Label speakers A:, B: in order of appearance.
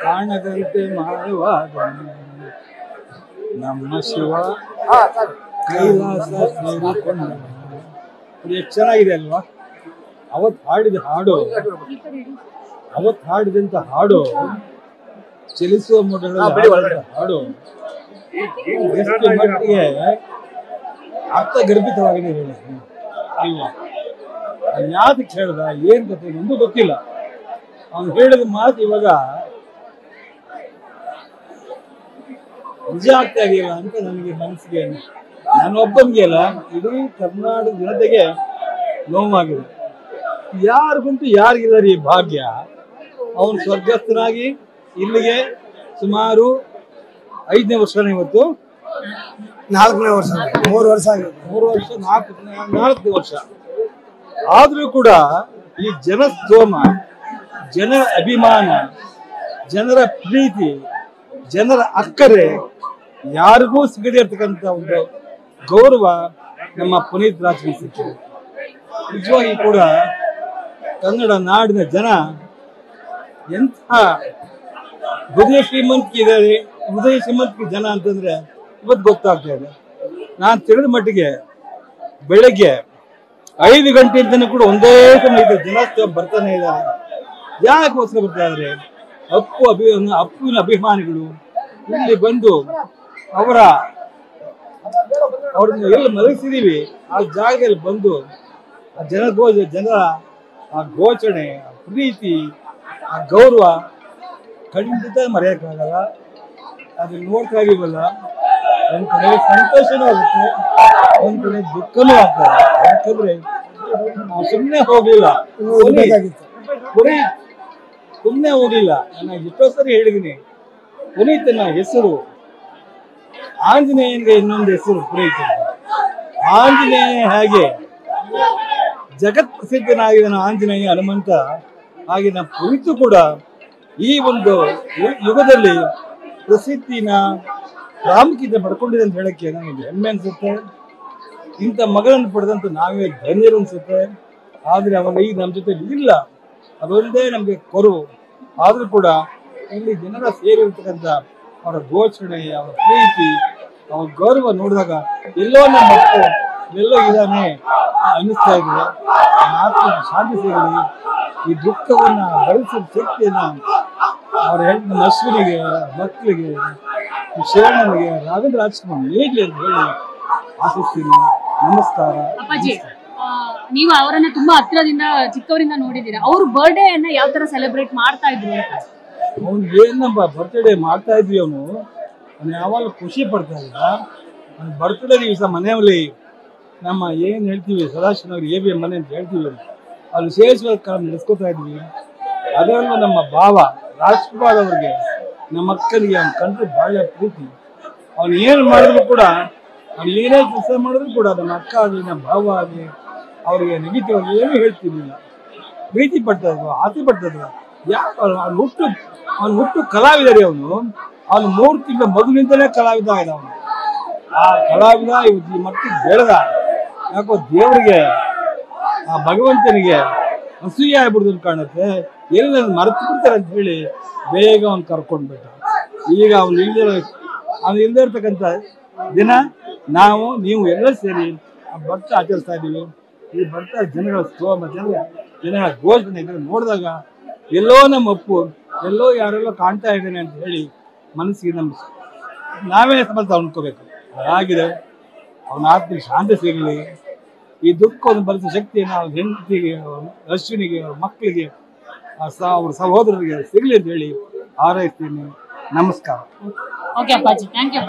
A: ಕಾಣದಂತೆ ಮಾಡುವಾಗ ನಮ್ಮ ಶಿವ ಕೈಲಾಸ ಸೇರಿಕೊಂಡ. ಅದು ಎಷ್ಟು ಚೆನ್ನಾಗಿದೆ ಅಲ್ವಾ? ಅವತ್ತು ಹಾಡಿದಂತ ಹಾಡು ಚಲಿಸುವ ಮೊಡಗಳ ಹಾಡು ಎಷ್ಟು ಮಟ್ಟಿಗೆ ಅರ್ಥಗರ್ಭಿತವಾಗಿದೆ ಹೇಳಿ ಅಲ್ವಾ? ಯಾವ್ದಕ್ಕೆ ಹೇಳ್ದ, ಏನ್ ಕಥೆ ಒಂದು ಗೊತ್ತಿಲ್ಲ. ಅವ್ನು ಹೇಳಿದ ಮಾತು ಇವಾಗ ನಿಜ ಆಗ್ತಾ ಇದೆಯಲ್ಲ ಅಂತ ನನಗೆ ಮನಸ್ಸಿಗೆ, ನನ್ನೊಬ್ಬನಿಗೆ ಅಲ್ಲ, ಇಡೀ ಕರ್ನಾಟಕ ಜನತೆಗೆ ನೋವಾಗಿದೆ. ಯಾರಿಗಂತೂ ಯಾರಿಗಿಲ್ಲ ಈ ಭಾಗ್ಯ. ಅವನು ಸ್ವರ್ಗಸ್ಥನಾಗಿ ಇಲ್ಲಿಗೆ ಸುಮಾರು 5ನೇ ವರ್ಷ, ಇವತ್ತು
B: 4ನೇ ವರ್ಷ, 3 ವರ್ಷ ಆಗಿದೆ.
A: 3 ವರ್ಷ 4ನೇ ವರ್ಷ ಆದ್ರೂ ಕೂಡ ಈ ಜನಸ್ತೋಮ, ಜನರ ಅಭಿಮಾನ, ಜನರ ಪ್ರೀತಿ, ಜನರ ಅಕ್ಕರೆ ಯಾರಿಗೂ ಸಿಗದೇ ಇರ್ತಕ್ಕಂಥ ಒಂದು ಗೌರವ ನಮ್ಮ ಪುನೀತ್ ರಾಜ್ಗೆ ಸಿಕ್ಕಿದೆ. ನಿಜವಾಗಿ ಕೂಡ ಕನ್ನಡ ನಾಡಿನ ಜನ ಎಂಥ ಹೃದಯ ಶ್ರೀಮಂತಿಕೆ ಜನ ಅಂತಂದ್ರೆ ಇವತ್ತು ಗೊತ್ತಾಗ್ತಾ ಇದೆ. ನಾನು ತಿಳಿದ ಮಟ್ಟಿಗೆ ಬೆಳಗ್ಗೆ 5 ಗಂಟೆಯಿಂದನೂ ಕೂಡ ಒಂದೇ ಸಮಯ ಜನ ಬರ್ತಾನೆ ಇದ್ದಾರೆ. ಯಾಕೋಸ್ಕರ ಬರ್ತಾ ಇದ್ದಾರೆ? ಅಪ್ಪುವಿನ ಅಭಿಮಾನಿಗಳು ಇಲ್ಲಿ ಬಂದು ಅವ್ರನ್ನ ಎಲ್ಲಿ ಮಲಗಿಸಿದೀವಿ ಆ ಜಾಗದಲ್ಲಿ ಬಂದು ಆ ಜನರ ಆ ಘೋಷಣೆ, ಆ ಪ್ರೀತಿ, ಆ ಗೌರವ ಖಂಡಿತ ಮರೆಯೋಕ್ಕಾಗಲ್ಲ. ಅದನ್ನ ನೋಡ್ತಾ ಇದೀವಲ್ಲ, ಒಂದ್ ಕಡೆ ಸಂತೋಷನೂ ಆಗುತ್ತೆ, ಒಂದ್ ಕಡೆ ದುಃಖನೂ ಆಗ್ತದೆ. ಯಾಕಂದ್ರೆ ನಾವು ಸುಮ್ಮನೆ ಹೋಗ್ಲಿಲ್ಲ, ಸುಮ್ಮನೆ ಹೋಗ್ಲಿಲ್ಲ. ನಾನು ಎಷ್ಟೋ ಸರಿ ಹೇಳಿದೀನಿ, ಪುನೀತನ ಹೆಸರು ಆಂಜನೇಯನಿಗೆ ಇನ್ನೊಂದು ಹೆಸರು ಪುನೀತ. ಆಂಜನೇಯ ಹಾಗೆ ಜಗತ್ ಪ್ರಸಿದ್ಧನಾಗಿದ್ದಾನೆ ಆಂಜನೇಯ, ಹನುಮಂತ. ಹಾಗೆ ನಮ್ಮ ಪುನೀತ ಕೂಡ ಈ ಒಂದು ಯುಗದಲ್ಲಿ ಪ್ರಸಿದ್ಧಿನ ಪ್ರಾಮುಖ್ಯತೆ ಪಡ್ಕೊಂಡಿದೆ ಅಂತ ಹೇಳಕ್ಕೆ ನನಗೆ ಹೆಮ್ಮೆ ಅನ್ಸುತ್ತೆ. ಇಂಥ ಮಗಳನ್ನು ಪಡೆದಂತ ನಾವೇ ಧನ್ಯರು ಅನ್ಸುತ್ತೆ. ಆದ್ರೆ ಅವಾಗ ಈಗ ನಮ್ಮ ಜೊತೆ ಇಲ್ಲ, ಅದೊಂದೇ ನಮ್ಗೆ ಕೊರವು. ಆದ್ರೂ ಕೂಡ ಇಲ್ಲಿ ಜನರ ಸೇರಿರ್ತಕ್ಕಂಥ ಅವರ ಘೋಷಣೆ, ಅವರ ಪ್ರೀತಿ, ಅವರ ಗೌರವ ನೋಡಿದಾಗ ಎಲ್ಲೋ ನಮ್ಮ ಮಕ್ಕಳು ಎಲ್ಲೋ ಇದ್ದಾನೆ ಅನ್ನಿಸ್ತಾ ಇದೆ. ಆತ್ಮಕ್ಕೆ ಶಾಂತಿ ಸಿಗಲಿ. ಈ ದುಃಖವನ್ನ ಭರಿಸುವ ಶಕ್ತಿಯನ್ನ ಅವರ ಹೆಣ್ಣು ಅಶ್ವಿನಿಗೆ, ಮಕ್ಕಳಿಗೆ, ಶರಣನಿಗೆ, ರಾಘವೇಂದ್ರ ರಾಜ್ಕುಮಾರ್ ಹೇಗ್ಲಿ ಅಂತ ಹೇಳಿ ಆಶಿಸ್ತೀನಿ. ನಮಸ್ಕಾರ.
C: ಅಪ್ಪಾಜಿ, ನೀವು ಅವರನ್ನ ತುಂಬಾ ಹತ್ರದಿಂದ ಚಿಕ್ಕವರಿಂದ ನೋಡಿದೀರಾ. ಅವ್ರ ಬರ್ಡೇ ಅನ್ನ ಯಾವ ತರ ಸೆಲೆಬ್ರೇಟ್ ಮಾಡ್ತಾ ಇದ್ರು?
A: ಅವ್ನು ಏನಪ್ಪ ಬರ್ತ್ಡೇ ಮಾಡ್ತಾ ಇದ್ವಿ, ಅವನು ಯಾವಾಗ ಖುಷಿ ಪಡ್ತಾ ಇದ್ದ. ಅವ್ನ ಬರ್ತ್ಡೇ ದಿವಸ ಮನೆಯಲ್ಲಿ ನಮ್ಮ ಏನ್ ಹೇಳ್ತೀವಿ ಸದಾಶಿವನವ್ರು ABM ಮನೆ ಅಂತ ಹೇಳ್ತೀವಿ, ಅಲ್ಲಿ ವಿಶೇಷವಾದ ಕಾಲ ನಡೆಸ್ಕೊತಾ ಇದ್ವಿ. ಅದರಲ್ಲೂ ನಮ್ಮ ಭಾವ ರಾಜ್ಕುಮಾರ್ ಅವ್ರಿಗೆ, ನಮ್ಮ ಅಕ್ಕನಿಗೆ ಅವ್ನ ಕಂಡ್ರೆ ಬಹಳ ಪ್ರೀತಿ. ಅವ್ನು ಏನು ಮಾಡಿದ್ರು ಕೂಡ, ಅವ್ನು ಏನೇ ಕೆಲಸ ಮಾಡಿದ್ರು ಕೂಡ ನಮ್ಮ ಅಕ್ಕ ಆಗಲಿ, ನಮ್ಮ ಭಾವ ಆಗಲಿ ಅವ್ರಿಗೆ ನೆಗೆಟಿವ್ ಆಗಿ ಏನೂ ಹೇಳ್ತಿರ್ಲಿಲ್ಲ. ಪ್ರೀತಿ ಪಡ್ತಾ ಇದ್ರು, ಆಸೆ ಪಡ್ತಾ ಇದ್ರು. ಯಾಕೆ ಅವ್ನು ಹುಟ್ಟು ಕಲಾವಿದರಿ. ಅವನು 3 ತಿಂಗಳ ಮಗುವಿನಿಂದಲೇ ಕಲಾವಿದ ಆಗಿದೆ. ಅವನು ಆ ಕಲಾವಿದ ಇವತ್ತು ಈ ಮಟ್ಟಿಗೆ ಬೆಳೆದ. ಯಾಕೋ ದೇವರಿಗೆ, ಆ ಭಗವಂತನಿಗೆ ಅಸೂಯೆ ಆಗ್ಬಿಡ್ದು ಕಾಣುತ್ತೆ. ಎಲ್ಲಿ ಮರೆತು ಬಿಡ್ತಾರೆ ಅಂತ ಹೇಳಿ ಬೇಗ ಅವ್ನು ಕರ್ಕೊಂಡ್ಬಿಟ್ಟ. ಈಗ ಅವನು ಇಲ್ಲದೆ ಇರ್ತಕ್ಕಂಥ ದಿನ ನಾವು ನೀವು ಎಲ್ಲ ಸೇರಿ ಆ ಭಕ್ತ ಆಚರಿಸ್ತಾ ಇದ್ದೀವಿ. ಈ ಭಕ್ತ ಜನಗಳ ಸ್ತೋಮ, ಜನಗಳ ಘೋಷಣೆ ಇದನ್ನು ನೋಡಿದಾಗ ಎಲ್ಲೋ ನಮ್ಮ ಅಪ್ಪು ಎಲ್ಲೋ ಯಾರೆಲ್ಲೋ ಕಾಣ್ತಾ ಇದ್ದೇನೆ ಅಂತ ಹೇಳಿ ಮನಸ್ಸಿಗೆ ನಾವೇ ಸಮರ್ಥ ಅನ್ಕೋಬೇಕು. ಹಾಗಿದೆ. ಅವನ ಆತ್ಮಕ್ಕೆ ಶಾಂತಿ ಸಿಗಲಿ. ಈ ದುಃಖವನ್ನು ಭರಿಸುವ ಶಕ್ತಿಯನ್ನು ಅವ್ರ ಹೆಂಡತಿಗೆ, ಅಶ್ವಿನಿಗೆ, ಅವ್ರ ಮಕ್ಕಳಿಗೆ, ಅವ್ರ ಸಹೋದರರಿಗೆ ಸಿಗಲಿ ಅಂತ ಹೇಳಿ ಹಾರೈಸ್ತೀನಿ. ನಮಸ್ಕಾರ.
C: ಓಕೆ ಅಪ್ಪಾಜಿ, ಥ್ಯಾಂಕ್ ಯು.